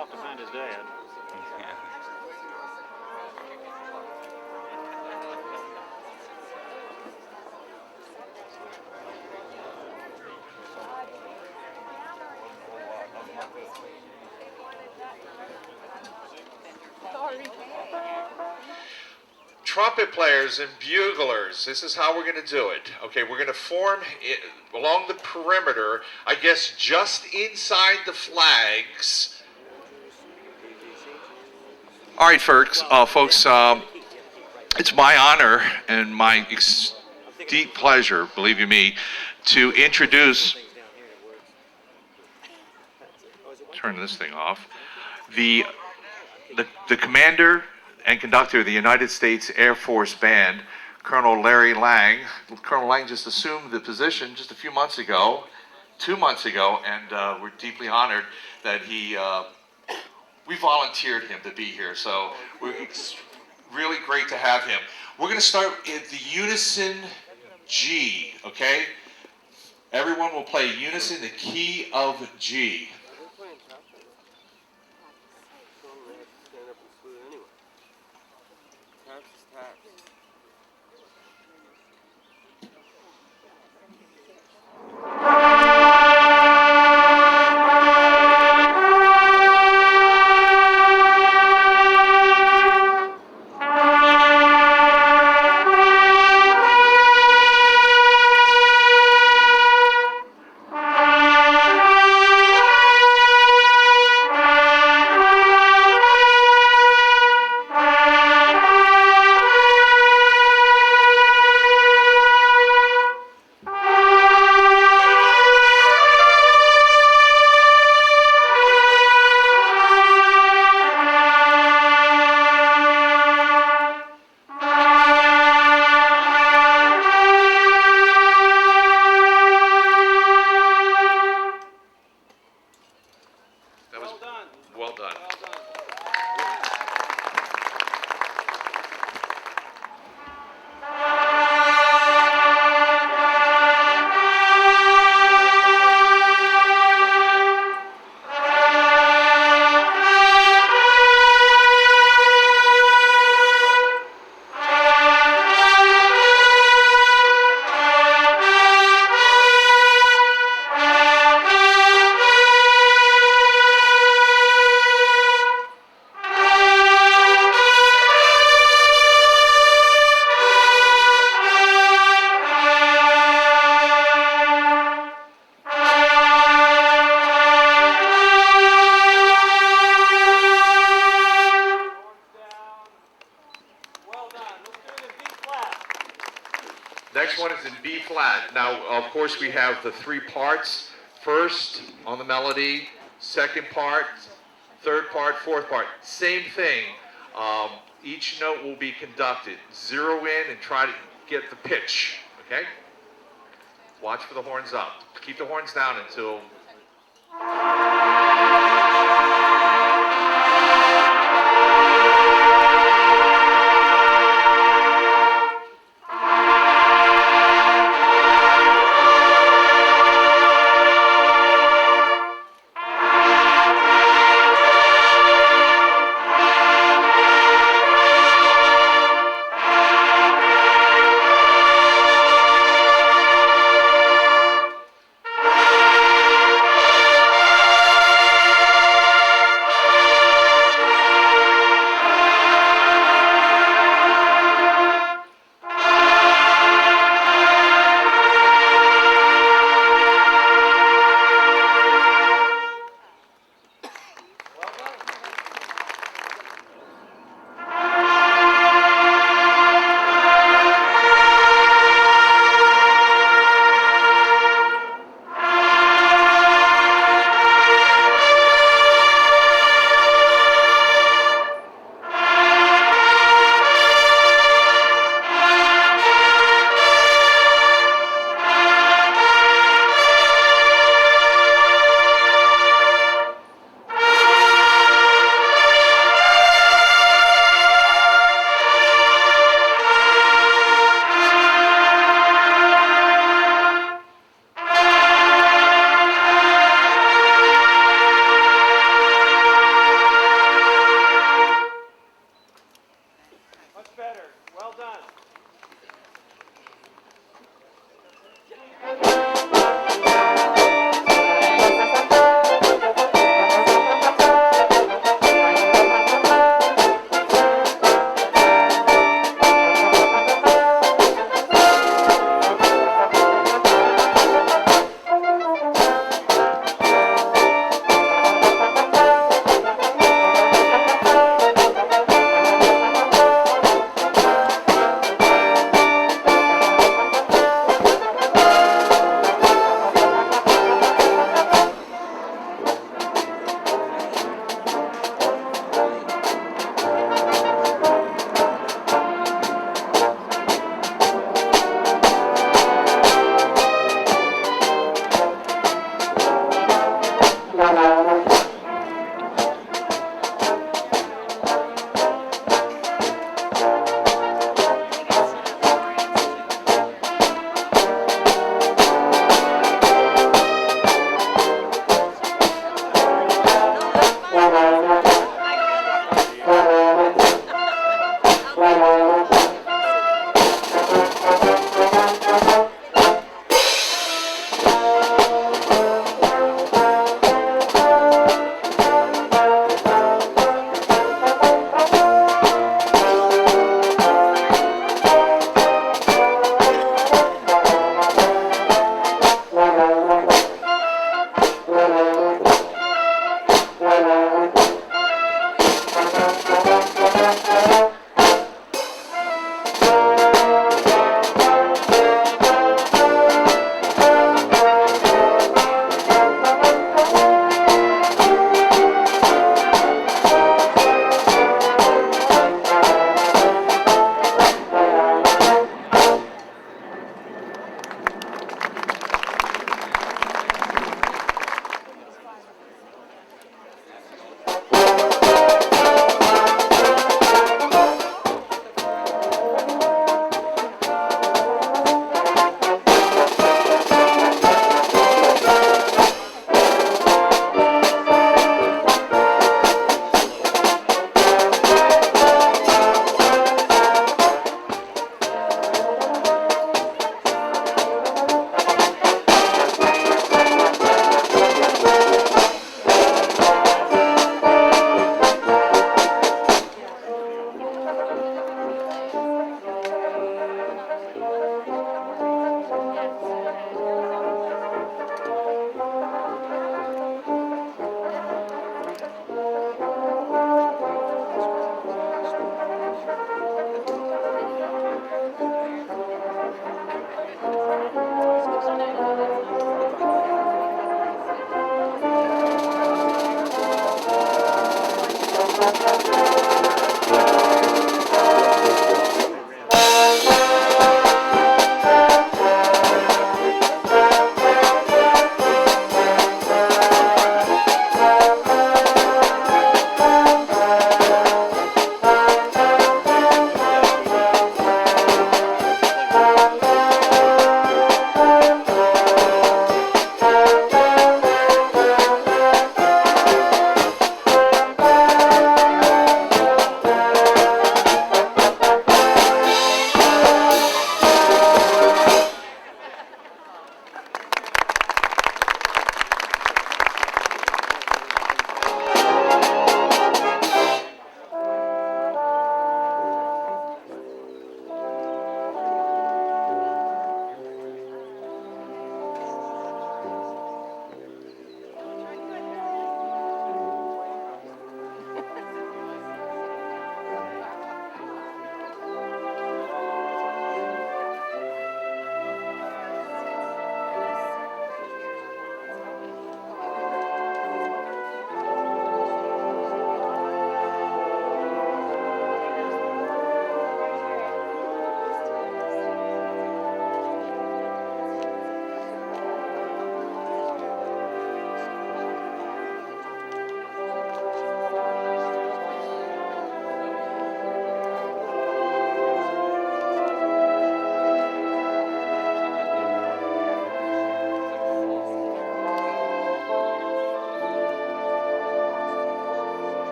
off to find his dad. Trumpet players and buglers, this is how we're going to do it. Okay, we're going to form it along the perimeter, I guess just inside the flags. All right, folks, it's my honor and my deep pleasure, believe you me, to introduce, turn this thing off, the commander and conductor of the United States Air Force Band, Colonel Larry Lang. Colonel Lang just assumed the position just a few months ago, 2 months ago, and we're deeply honored that we volunteered him to be here, so it's really great to have him. We're going to start at the unison G, okay? Everyone will play unison, the key of G. Well done. Next one is in B flat. Now, of course, we have the three parts. First on the melody, second part, third part, fourth part. Same thing. Each note will be conducted. Zero in and try to get the pitch, okay? Watch for the horns up. Keep the horns down until... Much better. Well done.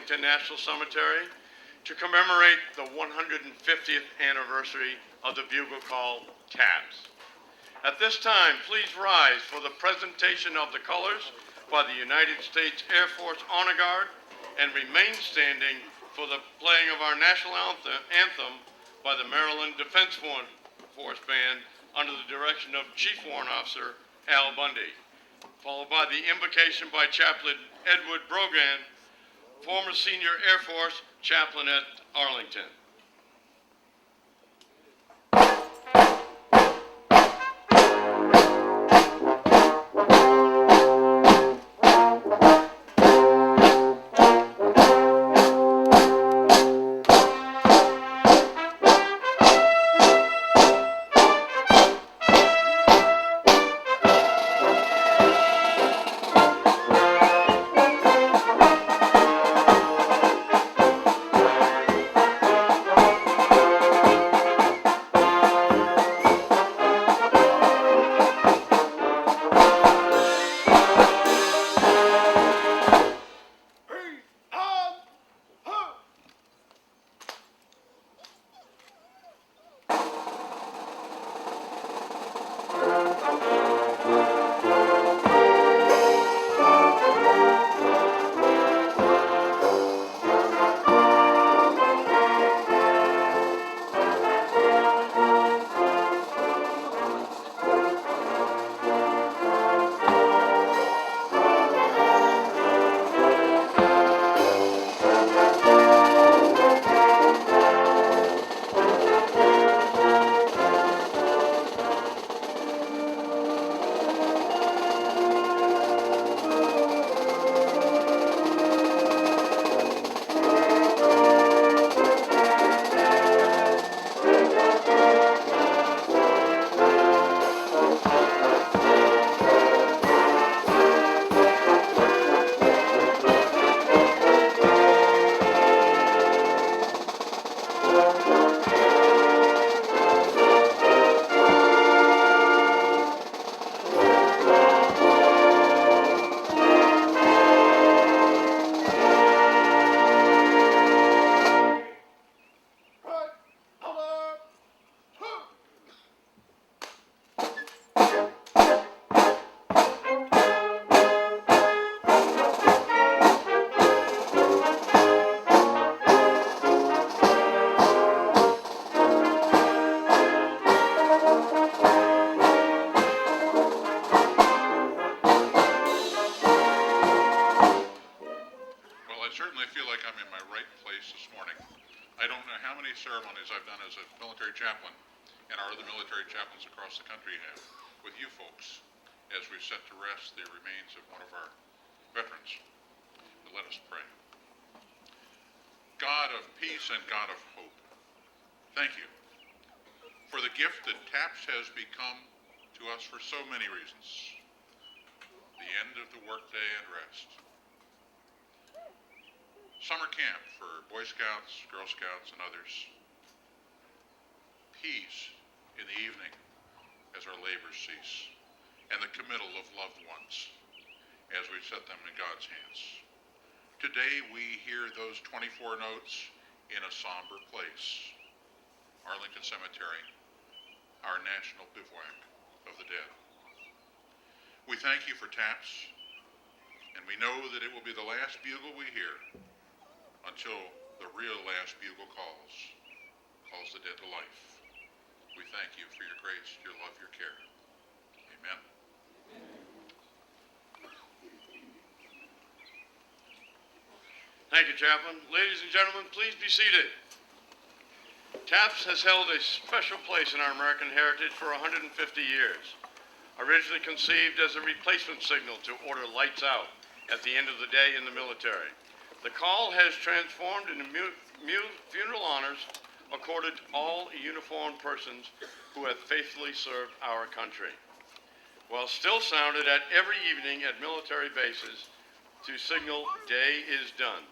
Arlington National Cemetery to commemorate the 150th anniversary of the bugle call, TAPS. At this time, please rise for the presentation of the colors by the United States Air Force Honor Guard and remain standing for the playing of our national anthem by the Maryland Defense Force Band under the direction of Chief Warrant Officer Al Bundy, followed by the invocation by Chaplain Edward Brogan, former Senior Air Force Chaplain at Arlington. ceremonies I've done as a military chaplain and our other military chaplains across the country have with you folks as we set to rest the remains of one of our veterans. But let us pray. God of peace and God of hope, thank you for the gift that TAPS has become to us for so many reasons. The end of the workday and rest. Summer camp for Boy Scouts, Girl Scouts, and others. Peace in the evening as our labors cease. And the committal of loved ones as we set them in God's hands. Today we hear those 24 notes in a somber place. Arlington Cemetery, our national bivouac of the dead. We thank you for TAPS, and we know that it will be the last bugle we hear until the real last bugle calls the dead to life. We thank you for your grace, your love, your care. Amen. Thank you, Chaplain. Ladies and gentlemen, please be seated. TAPS has held a special place in our American heritage for 150 years. Originally conceived as a replacement signal to order lights out at the end of the day in the military, the call has transformed into funeral honors accorded to all uniformed persons who have faithfully served our country. While still sounded at every evening at military bases to signal day is done,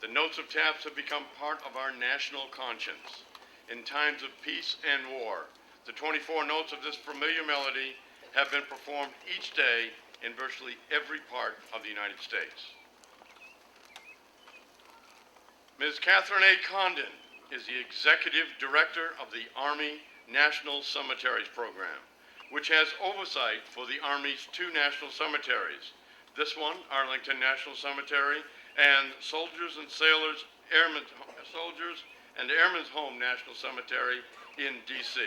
the notes of TAPS have become part of our national conscience. In times of peace and war, the 24 notes of this familiar melody have been performed each day in virtually every part of the United States. Ms. Catherine A. Condon is the Executive Director of the Army National Cemeteries Program, which has oversight for the Army's two national cemeteries. This one, Arlington National Cemetery, and Soldiers and Airmen's Home National Cemetery in D.C.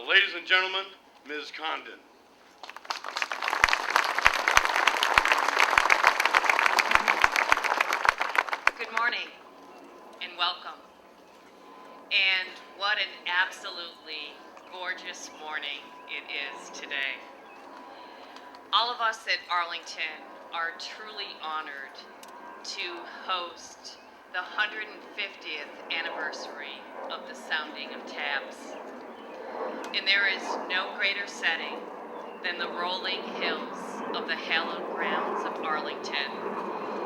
Ladies and gentlemen, Ms. Condon. Good morning and welcome. And what an absolutely gorgeous morning it is today. All of us at Arlington are truly honored to host the 150th anniversary of the sounding of taps. And there is no greater setting than the rolling hills of the hallowed grounds of Arlington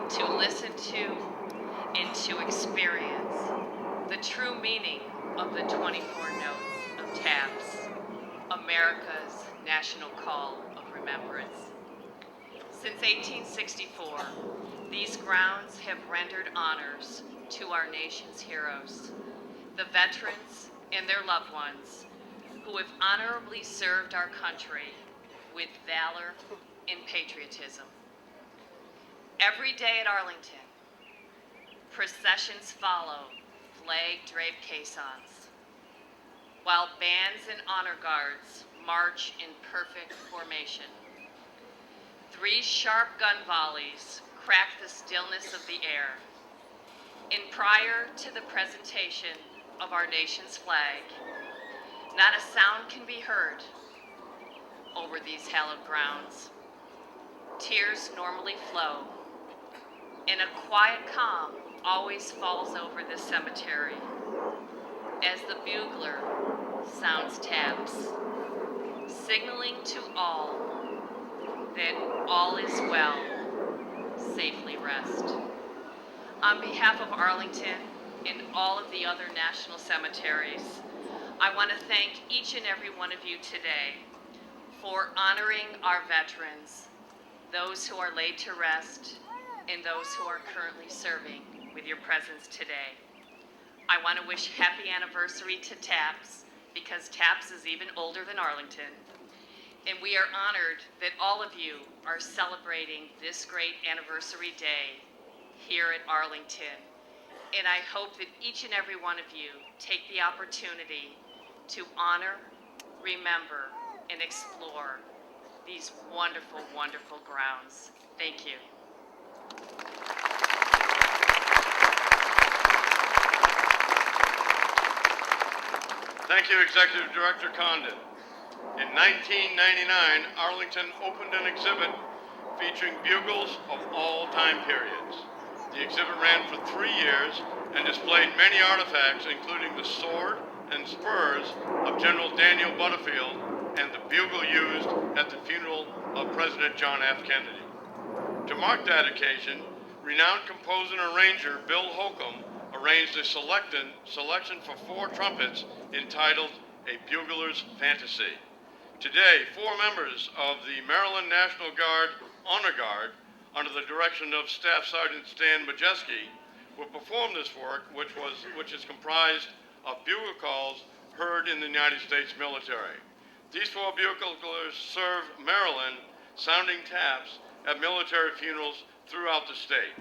to listen to and to experience the true meaning of the 24 notes of taps, America's national call of remembrance. Since 1864, these grounds have rendered honors to our nation's heroes, the veterans and their loved ones who have honorably served our country with valor and patriotism. Every day at Arlington, processions follow flag-draped caissons, while bands and honor guards march in perfect formation. 3 sharp gun volleys crack the stillness of the air, and prior to the presentation of our nation's flag, not a sound can be heard over these hallowed grounds. Tears normally flow, and a quiet calm always falls over this cemetery as the bugler sounds taps, signaling to all that all is well, safely rest. On behalf of Arlington and all of the other national cemeteries, I want to thank each and every one of you today for honoring our veterans, those who are laid to rest, and those who are currently serving with your presence today. I want to wish happy anniversary to TAPS, because TAPS is even older than Arlington. And we are honored that all of you are celebrating this great anniversary day here at Arlington. And I hope that each and every one of you take the opportunity to honor, remember, and explore these wonderful, wonderful grounds. Thank you. Thank you, Executive Director Condon. In 1999, Arlington opened an exhibit featuring bugles of all time periods. The exhibit ran for 3 years and displayed many artifacts, including the sword and spurs of General Daniel Butterfield and the bugle used at the funeral of President John F. Kennedy. To mark that occasion, renowned composer and arranger Bill Holcomb arranged a selection for 4 trumpets entitled A Bugler's Fantasy. Today, 4 members of the Maryland National Guard Honor Guard, under the direction of Staff Sergeant Stan Majeski, will perform this work, which is comprised of bugle calls heard in the United States military. These 4 buglers serve Maryland, sounding taps at military funerals throughout the state.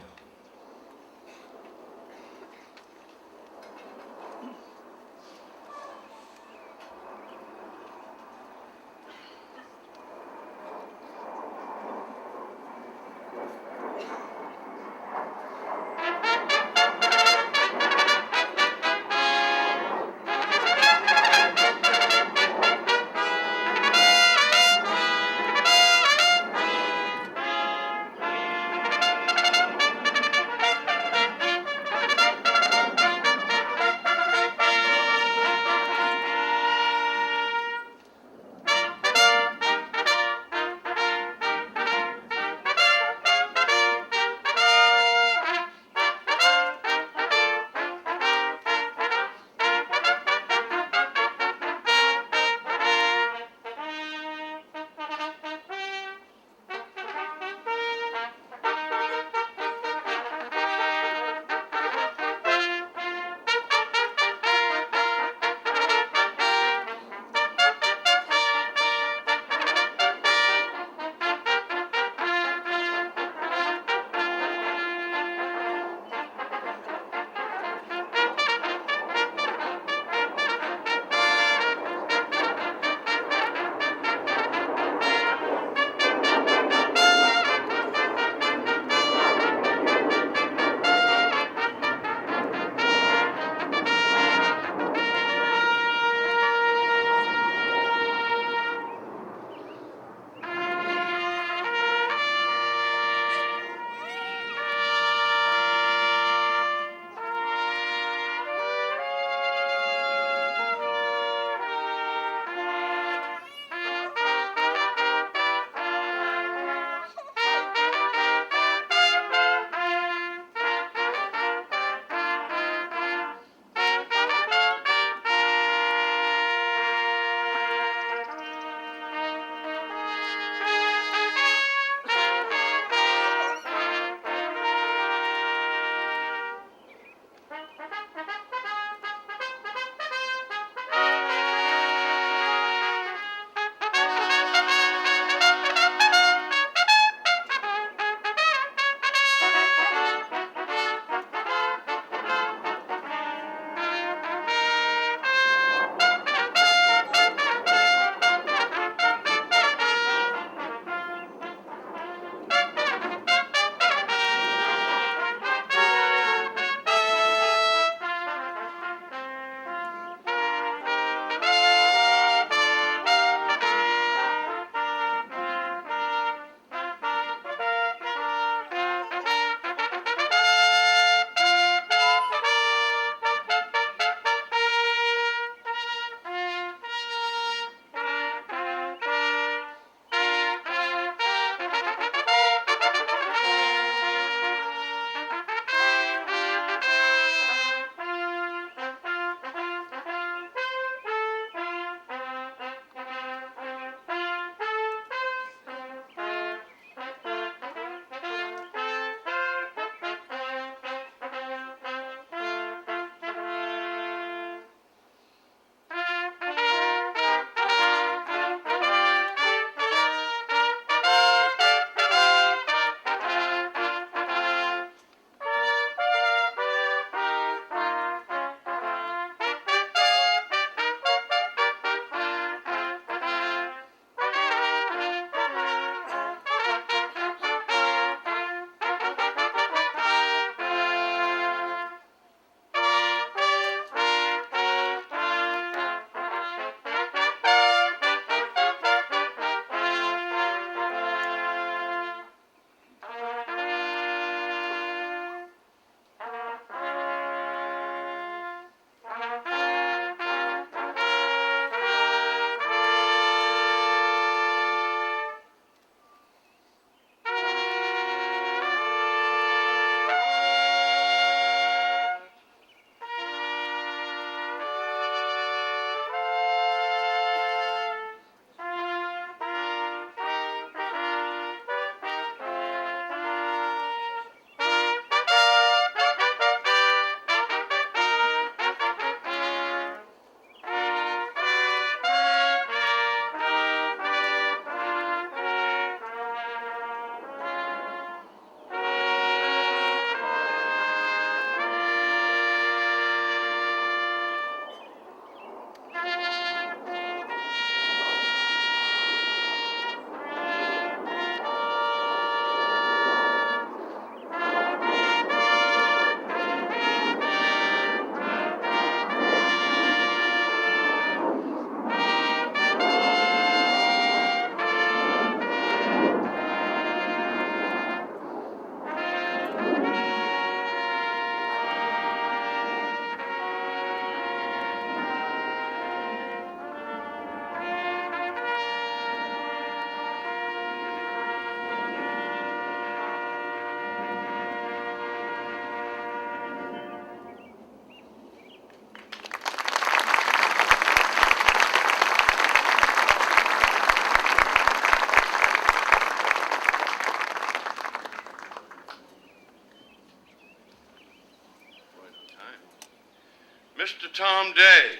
Tom Day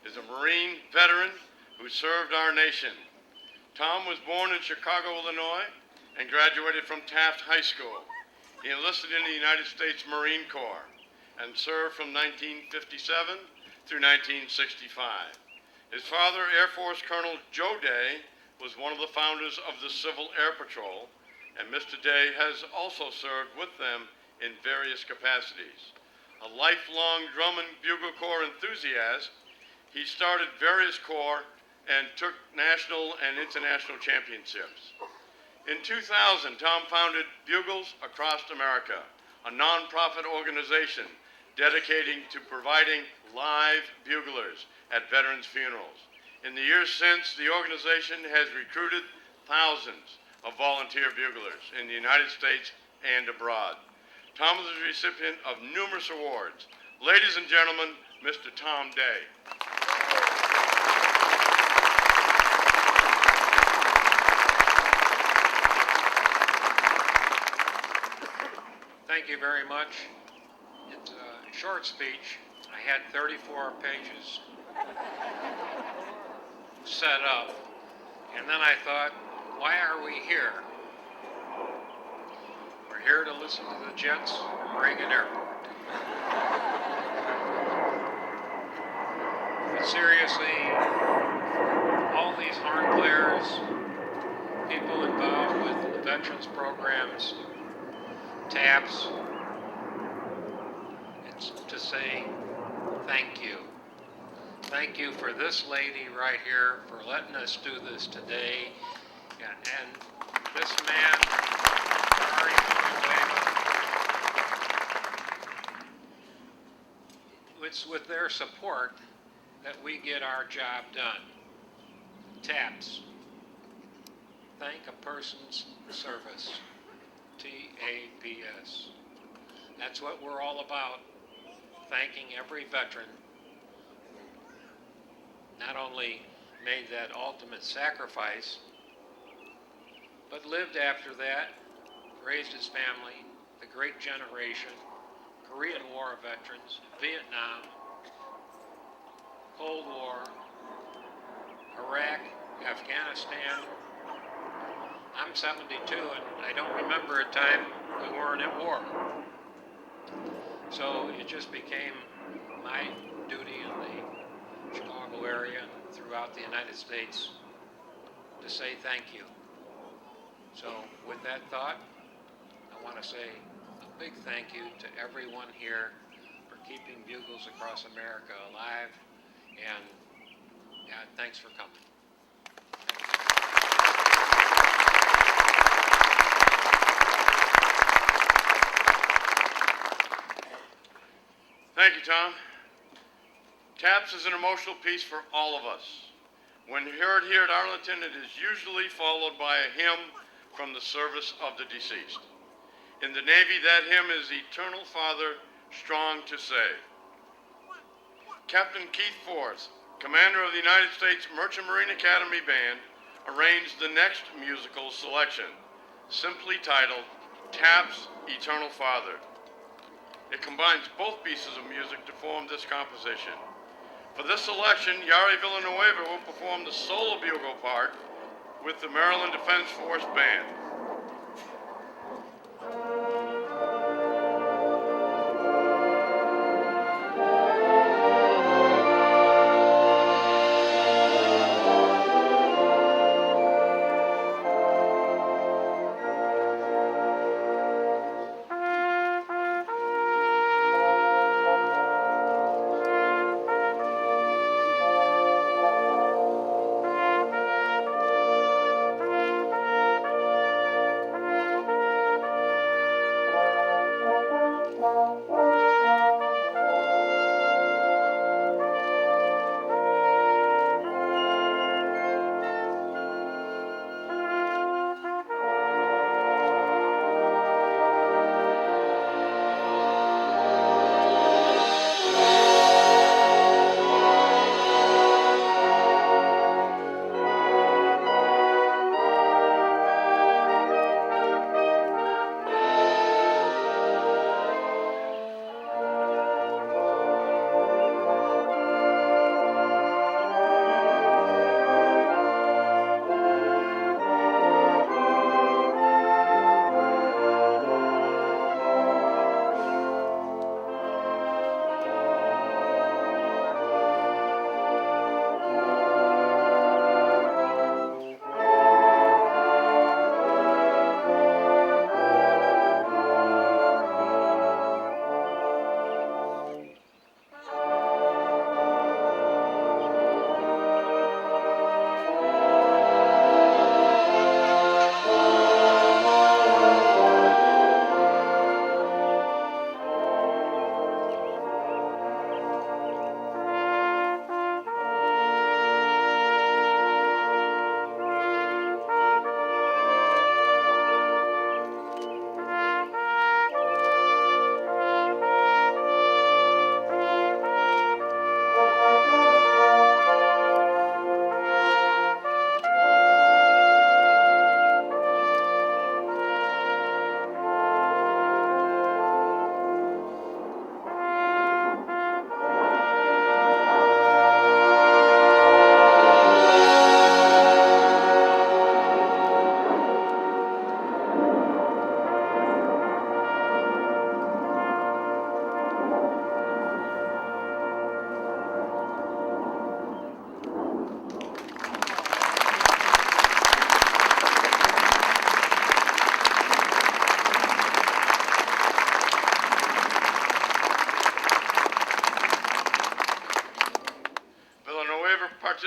is a Marine veteran who served our nation. Tom was born in Chicago, Illinois, and graduated from Taft High School. He enlisted in the United States Marine Corps and served from 1957 through 1965. His father, Air Force Colonel Joe Day, was one of the founders of the Civil Air Patrol, and Mr. Day has also served with them in various capacities. A lifelong drum and bugle corps enthusiast, he started various corps and took national and international championships. In 2000, Tom founded Bugles Across America, a nonprofit organization dedicating to providing live buglers at veterans' funerals. In the years since, the organization has recruited thousands of volunteer buglers in the United States and abroad. Tom is the recipient of numerous awards. Ladies and gentlemen, Mr. Tom Day. Thank you very much. It's a short speech. I had 34 pages set up, and then I thought, why are we here? We're here to listen to the Jets from Reagan Airport. But seriously, all these horn players, people involved with the veterans programs, TAPS, it's to say thank you. Thank you for this lady right here for letting us do this today. And this man, it's with their support that we get our job done. TAPS. Thank a person's service. TAPS. That's what we're all about. Thanking every veteran. Not only made that ultimate sacrifice, but lived after that, raised his family, the great generation, Korean War veterans, Vietnam, Cold War, Iraq, Afghanistan. I'm 72 and I don't remember a time we weren't at war. So it just became my duty in the Chicago area and throughout the United States to say thank you. So with that thought, I want to say a big thank you to everyone here for keeping Bugles Across America alive, and thanks for coming. Thank you, Tom. TAPS is an emotional piece for all of us. When heard here at Arlington, it is usually followed by a hymn from the service of the deceased. In the Navy, that hymn is Eternal Father, Strong to Save. Captain Keith Forth, commander of the United States Merchant Marine Academy Band, arranged the next musical selection, simply titled TAPS Eternal Father. It combines both pieces of music to form this composition. For this selection, Yari Villanueva will perform the solo bugle part with the Maryland Defense Force Band.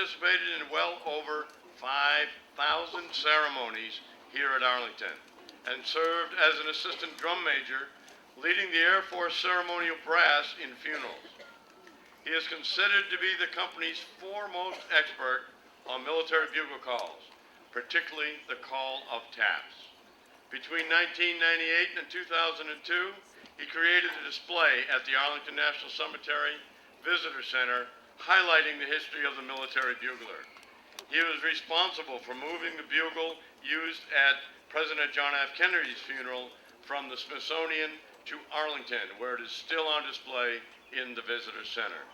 participated in well over 5,000 ceremonies here at Arlington and served as an assistant drum major, leading the Air Force ceremonial brass in funerals. He is considered to be the company's foremost expert on military bugle calls, particularly the call of taps. Between 1998 and 2002, he created a display at the Arlington National Cemetery Visitor Center highlighting the history of the military bugler. He was responsible for moving the bugle used at President John F. Kennedy's funeral from the Smithsonian to Arlington, where it is still on display in the Visitor Center.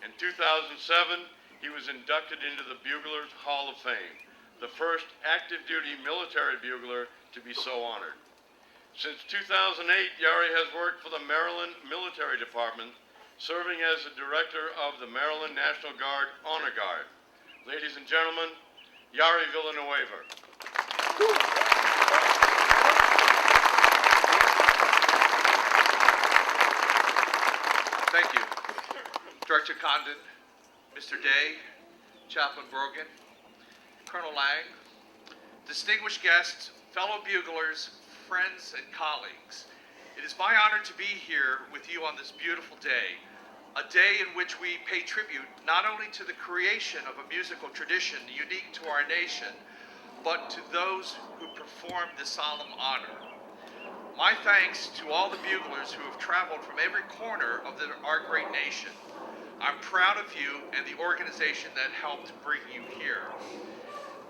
In 2007, he was inducted into the Buglers Hall of Fame, the first active-duty military bugler to be so honored. Since 2008, Yari has worked for the Maryland Military Department, serving as the director of the Maryland National Guard Honor Guard. Ladies and gentlemen, Yari Villanueva. Thank you. Director Condon, Mr. Day, Chaplain Brogan, Colonel Lang, distinguished guests, fellow buglers, friends, and colleagues. It is my honor to be here with you on this beautiful day, a day in which we pay tribute not only to the creation of a musical tradition unique to our nation, but to those who performed this solemn honor. My thanks to all the buglers who have traveled from every corner of our great nation. I'm proud of you and the organization that helped bring you here.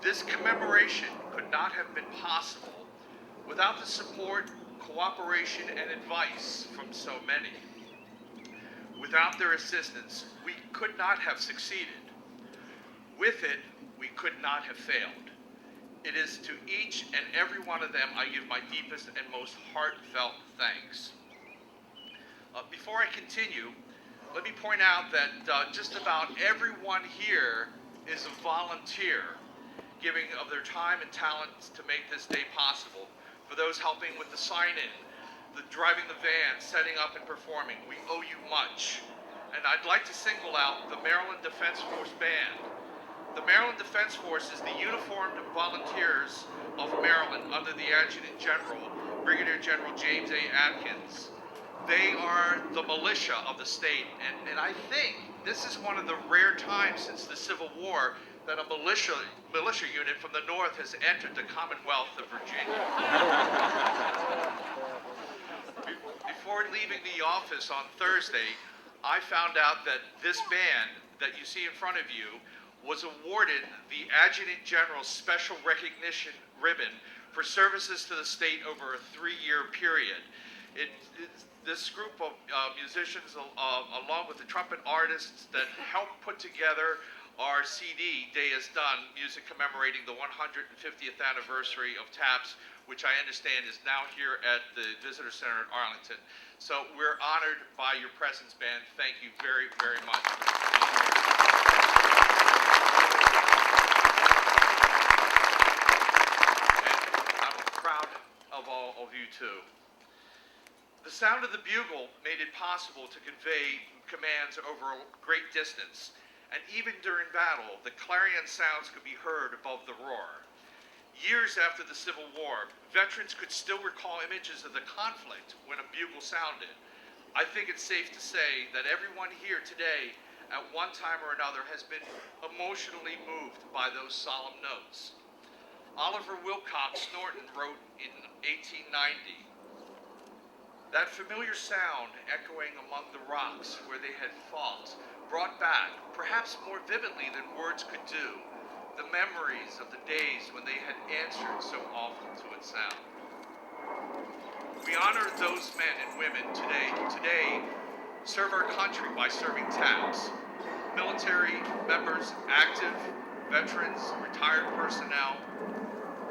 This commemoration could not have been possible without the support, cooperation, and advice from so many. Without their assistance, we could not have succeeded. With it, we could not have failed. It is to each and every one of them I give my deepest and most heartfelt thanks. Before I continue, let me point out that just about everyone here is a volunteer, giving of their time and talents to make this day possible. For those helping with the sign-in, the driving the van, setting up and performing, we owe you much. And I'd like to single out the Maryland Defense Force Band. The Maryland Defense Force is the uniformed volunteers of Maryland under the Adjutant General, Brigadier General James A. Atkins. They are the militia of the state, and I think this is one of the rare times since the Civil War that a militia unit from the North has entered the Commonwealth of Virginia. Before leaving the office on Thursday, I found out that this band that you see in front of you was awarded the Adjutant General's Special Recognition Ribbon for services to the state over a 3-year period. This group of musicians, along with the trumpet artists that helped put together our CD, Day Is Done, music commemorating the 150th anniversary of TAPS, which I understand is now here at the Visitor Center at Arlington. So we're honored by your presence, band. Thank you very, very much. And I'm proud of all of you too. The sound of the bugle made it possible to convey commands over a great distance, and even during battle, the clarion sounds could be heard above the roar. Years after the Civil War, veterans could still recall images of the conflict when a bugle sounded. I think it's safe to say that everyone here today, at one time or another, has been emotionally moved by those solemn notes. Oliver Wilcox Norton wrote in 1890, "That familiar sound echoing among the rocks where they had fought brought back, perhaps more vividly than words could do, the memories of the days when they had answered so often to its sound." We honor those men and women today serve our country by serving TAPS. Military members, active, veterans, retired personnel,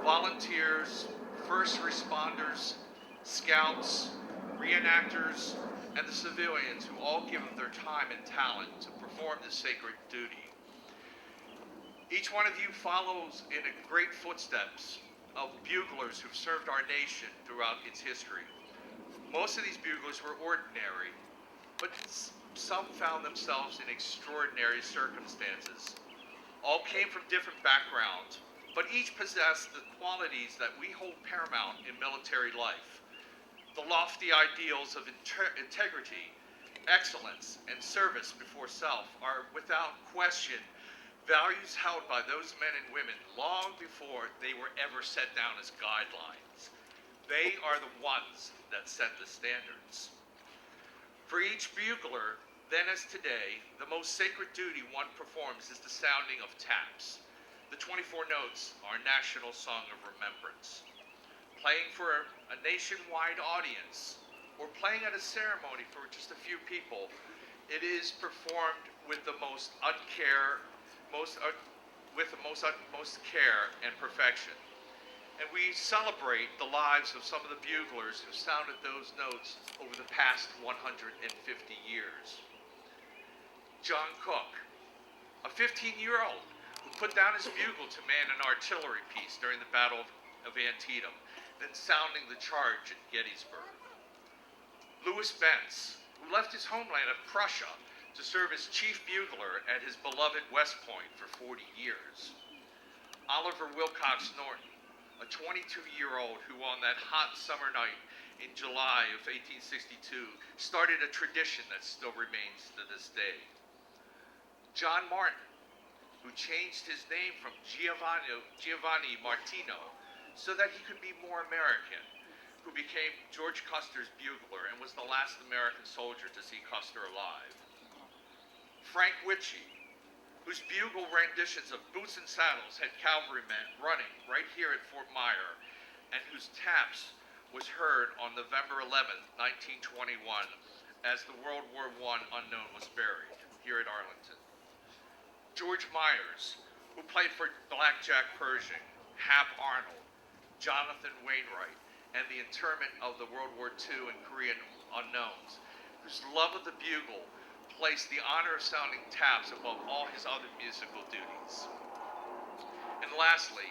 volunteers, first responders, scouts, reenactors, and the civilians who all give of their time and talent to perform this sacred duty. Each one of you follows in a great footsteps of buglers who've served our nation throughout its history. Most of these buglers were ordinary, but some found themselves in extraordinary circumstances. All came from different backgrounds, but each possessed the qualities that we hold paramount in military life. The lofty ideals of integrity, excellence, and service before self are without question values held by those men and women long before they were ever set down as guidelines. They are the ones that set the standards. For each bugler, then as today, the most sacred duty one performs is the sounding of taps. The 24 notes are a national song of remembrance. Playing for a nationwide audience, or playing at a ceremony for just a few people, it is performed with the utmost care and perfection. And we celebrate the lives of some of the buglers who sounded those notes over the past 150 years. John Cook, a 15-year-old who put down his bugle to man an artillery piece during the Battle of Antietam, then sounding the charge at Gettysburg. Louis Bentz, who left his homeland of Prussia to serve as chief bugler at his beloved West Point for 40 years. Oliver Wilcox Norton, a 22-year-old who on that hot summer night in July of 1862 started a tradition that still remains to this day. John Martin, who changed his name from Giovanni Martino so that he could be more American, who became George Custer's bugler and was the last American soldier to see Custer alive. Frank Witchey, whose bugle renditions of Boots and Saddles had cavalrymen running right here at Fort Myer, and whose taps was heard on November 11, 1921, as the World War I unknown was buried here at Arlington. George Myers, who played for Blackjack Pershing, Hap Arnold, Jonathan Wainwright, and the interment of the World War II and Korean unknowns, whose love of the bugle placed the honor of sounding taps above all his other musical duties. And lastly,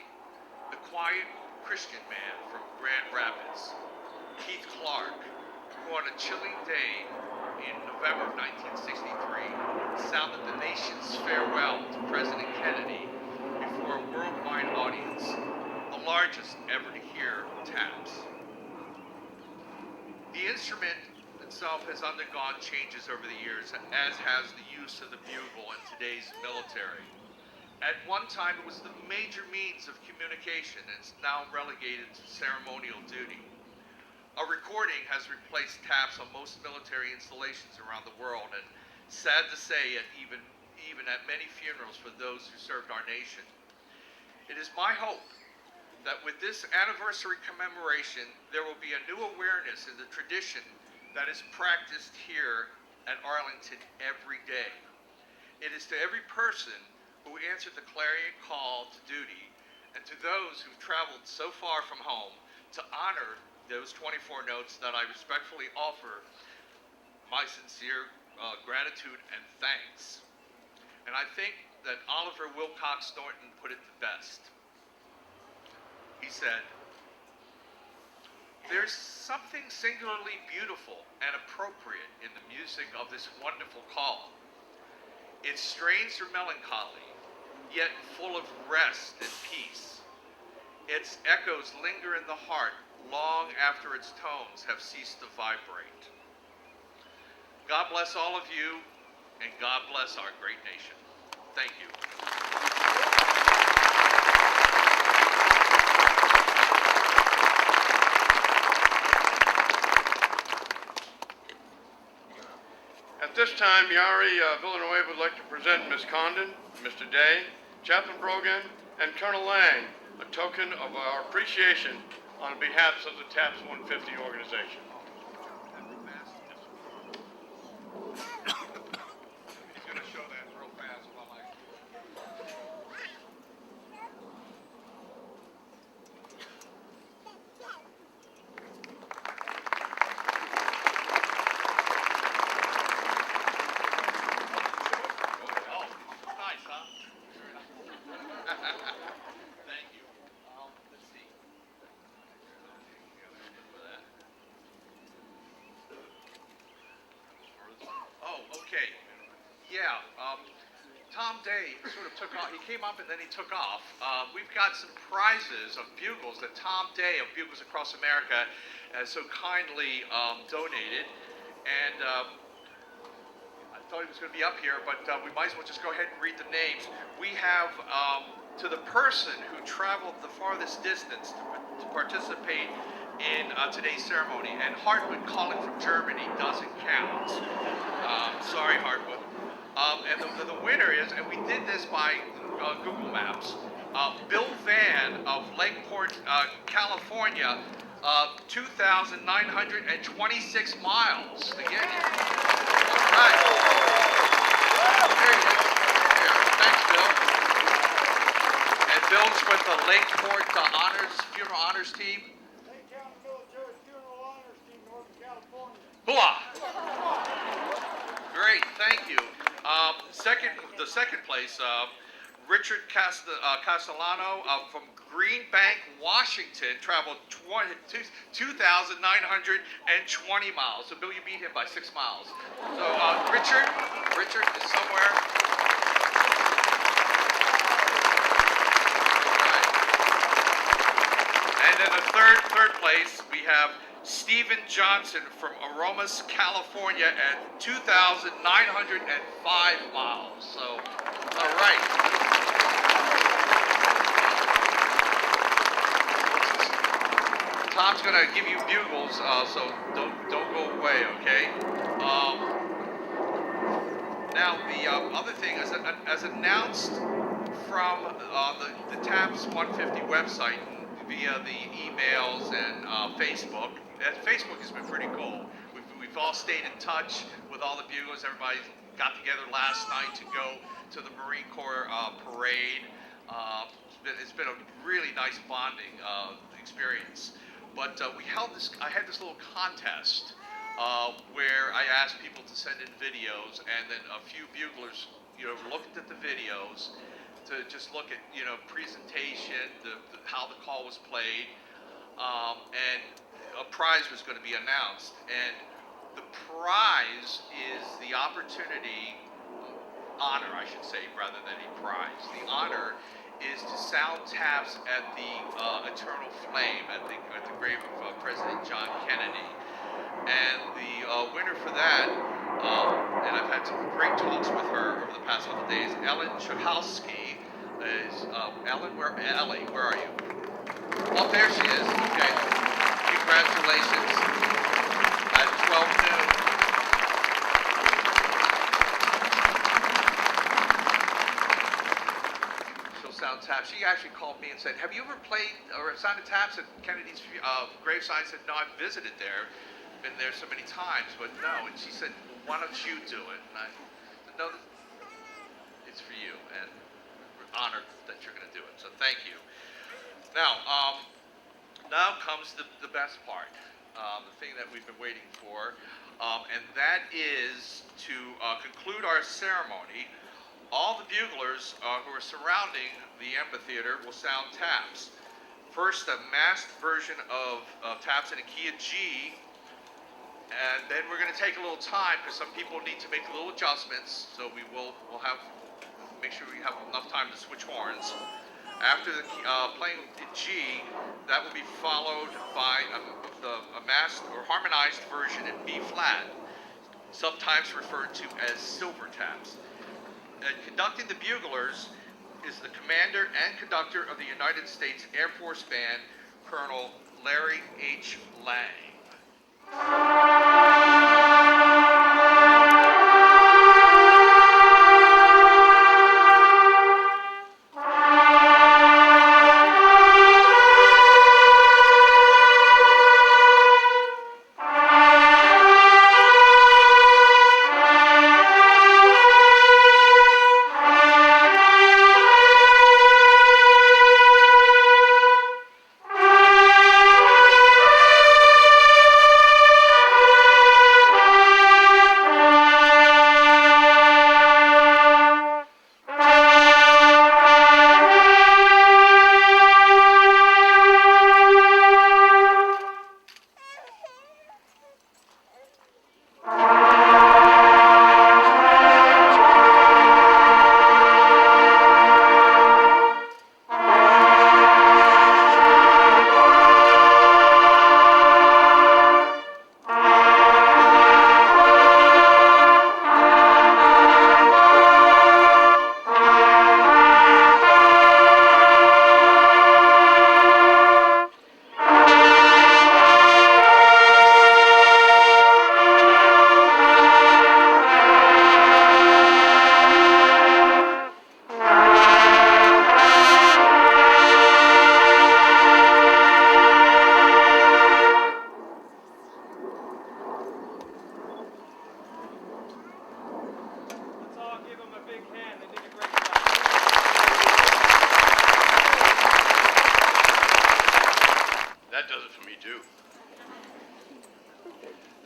the quiet Christian man from Grand Rapids, Keith Clark, who on a chilling day in November of 1963 sounded the nation's farewell to President Kennedy before a worldwide audience, the largest ever to hear taps. The instrument itself has undergone changes over the years, as has the use of the bugle in today's military. At one time, it was the major means of communication, and it's now relegated to ceremonial duty. A recording has replaced taps on most military installations around the world, and sad to say, even at many funerals for those who served our nation. It is my hope that with this anniversary commemoration, there will be a new awareness in the tradition that is practiced here at Arlington every day. It is to every person who answered the clarion call to duty, and to those who've traveled so far from home, to honor those 24 notes that I respectfully offer my sincere gratitude and thanks. And I think that Oliver Wilcox Norton put it the best. He said, "There's something singularly beautiful and appropriate in the music of this wonderful call. Its strains are melancholy, yet full of rest and peace. Its echoes linger in the heart long after its tones have ceased to vibrate. God bless all of you, and God bless our great nation." Thank you. At this time, Yari Villanueva would like to present Ms. Condon, Mr. Day, Chaplain Brogan, and Colonel Lang a token of our appreciation on behalf of the TAPS 150 organization. He's going to show that real fast while I... Oh, nice, huh? Thank you. Let's see. For that. Day sort of took off. He came up and then he took off. We've got some prizes of bugles that Tom Day of Bugles Across America has so kindly donated. And I thought he was going to be up here, but we might as well just go ahead and read the names. We have, to the person who traveled the farthest distance to participate in today's ceremony, and Hartwood calling from Germany doesn't count. Sorry, Hartwood. And the winner is, and we did this by Google Maps, Bill Van of Lakeport, California, 2,926 miles. Again, all right. There he is. There. Thanks, Bill. And Bill's with the Lakeport Funeral Honors Team. Lake County Military Funeral Honors Team, Northern California. Hooah! Great, thank you. The second place, Richard Castellano from Green Bank, Washington, traveled 2,920 miles. So, Bill, you beat him by 6 miles. So, Richard is somewhere. Right. And then the third place, we have Stephen Johnson from Aromas, California at 2,905 miles. So, all right. Tom's going to give you bugles, so don't go away, okay? Now, the other thing, as announced from the TAPS 150 website via the emails and Facebook, Facebook has been pretty cool. We've all stayed in touch with all the buglers. Everybody got together last night to go to the Marine Corps parade. It's been a really nice bonding experience. But I had this little contest where I asked people to send in videos, and then a few buglers, looked at the videos to just look at, presentation, how the call was played, and a prize was going to be announced. And the prize is the opportunity, honor, I should say, rather than a prize. The honor is to sound taps at the eternal flame at the grave of President John Kennedy. And the winner for that, and I've had some great talks with her over the past couple of days, Ellen Chakowski is, Ellie, where are you? Oh, there she is. Okay. Congratulations. At 12 noon. Sound taps. She actually called me and said, "Have you ever played or sounded taps at Kennedy's gravesite?" I said, "No, I've visited there, been there so many times, but no." And she said, "Well, why don't you do it?" And I said, "No, it's for you, and we're honored that you're going to do it. So thank you." Now comes the best part, the thing that we've been waiting for, and that is to conclude our ceremony. All the buglers who are surrounding the amphitheater will sound taps. First, a masked version of taps in a key of G, and then we're going to take a little time because some people need to make little adjustments. So we'll make sure we have enough time to switch horns. After the playing in G, that will be followed by a masked or harmonized version in B flat, sometimes referred to as silver taps. And conducting the buglers is the commander and conductor of the United States Air Force Band, Colonel Larry H. Lang.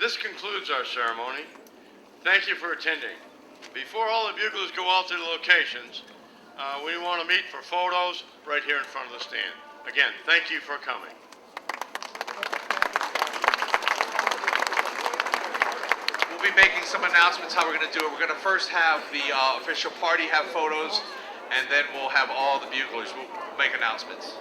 This concludes our ceremony. Thank you for attending. Before all the buglers go out to the locations, we want to meet for photos right here in front of the stand. Again, thank you for coming. We'll be making some announcements how we're going to do it. We're going to first have the official party have photos, and then we'll have all the buglers. We'll make announcements.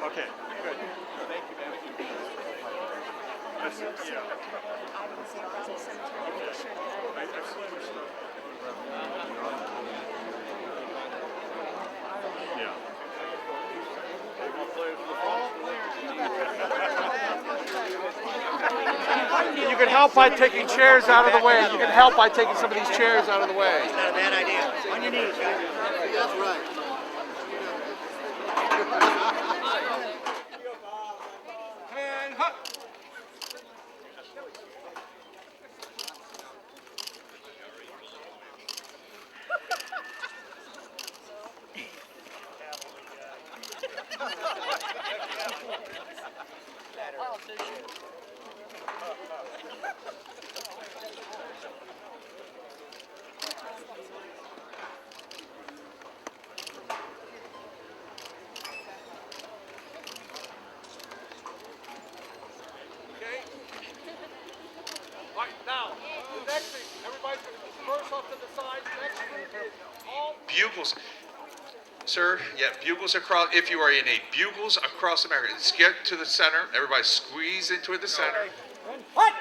Okay, good. Thank you, man. You can help by taking chairs out of the way. You can help by taking some of these chairs out of the way. Not a bad idea. On your knees, guys. That's right. And hut. Right, now, the next thing, everybody first off to the side, next thing, all Bugles. Sir, yeah, bugles across, if you are in a bugles across America. Let's get to the center. Everybody squeeze into the center. what?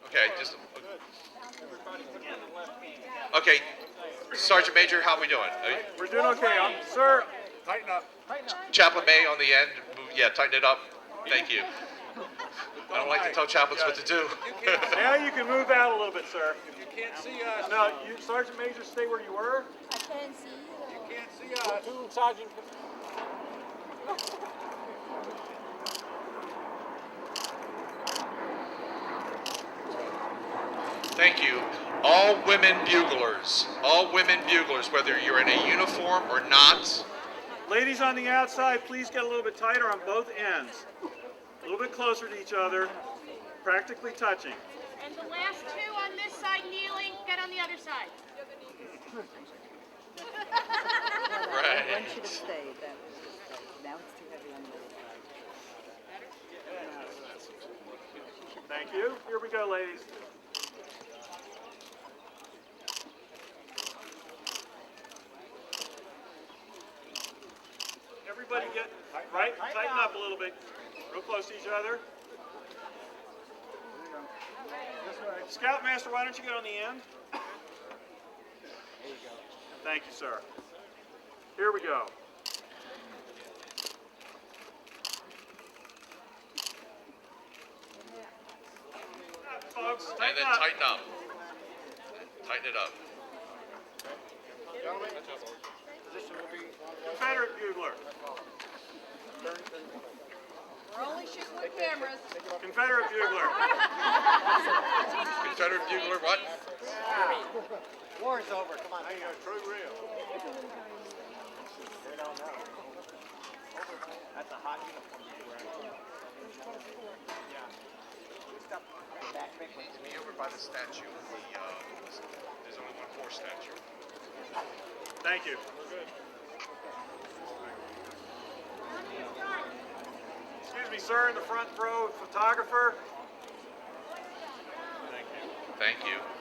Okay, just. Okay, Sergeant Major, how are we doing? We're doing okay. Sir, tighten up. Chaplain May on the end. Yeah, tighten it up. Thank you. I don't like to tell chaplains what to do. Now you can move out a little bit, sir. If you can't see us. No, you, Sergeant Major, stay where you were. I can't see you. You can't see us. Sergeant. Thank you. All women buglers, whether you're in a uniform or not. Ladies on the outside, please get a little bit tighter on both ends. A little bit closer to each other, practically touching. And the last two on this side kneeling, get on the other side. Right. One should have stayed. That was just, now it's too heavy on the other side. Thank you. Here we go, ladies. Everybody get right, tighten up a little bit. Real close to each other. Scoutmaster, why don't you get on the end? Thank you, sir. Here we go. Folks, And tighten then up. tighten up. Tighten it up. Confederate bugler. We're only shooting with cameras. Confederate bugler. Confederate bugler, what? War's over. Come on. True real. That's a hot uniform. Me over by the statue. There's only one horse statue. Thank you. Excuse me, sir, in the front row, photographer. Thank you.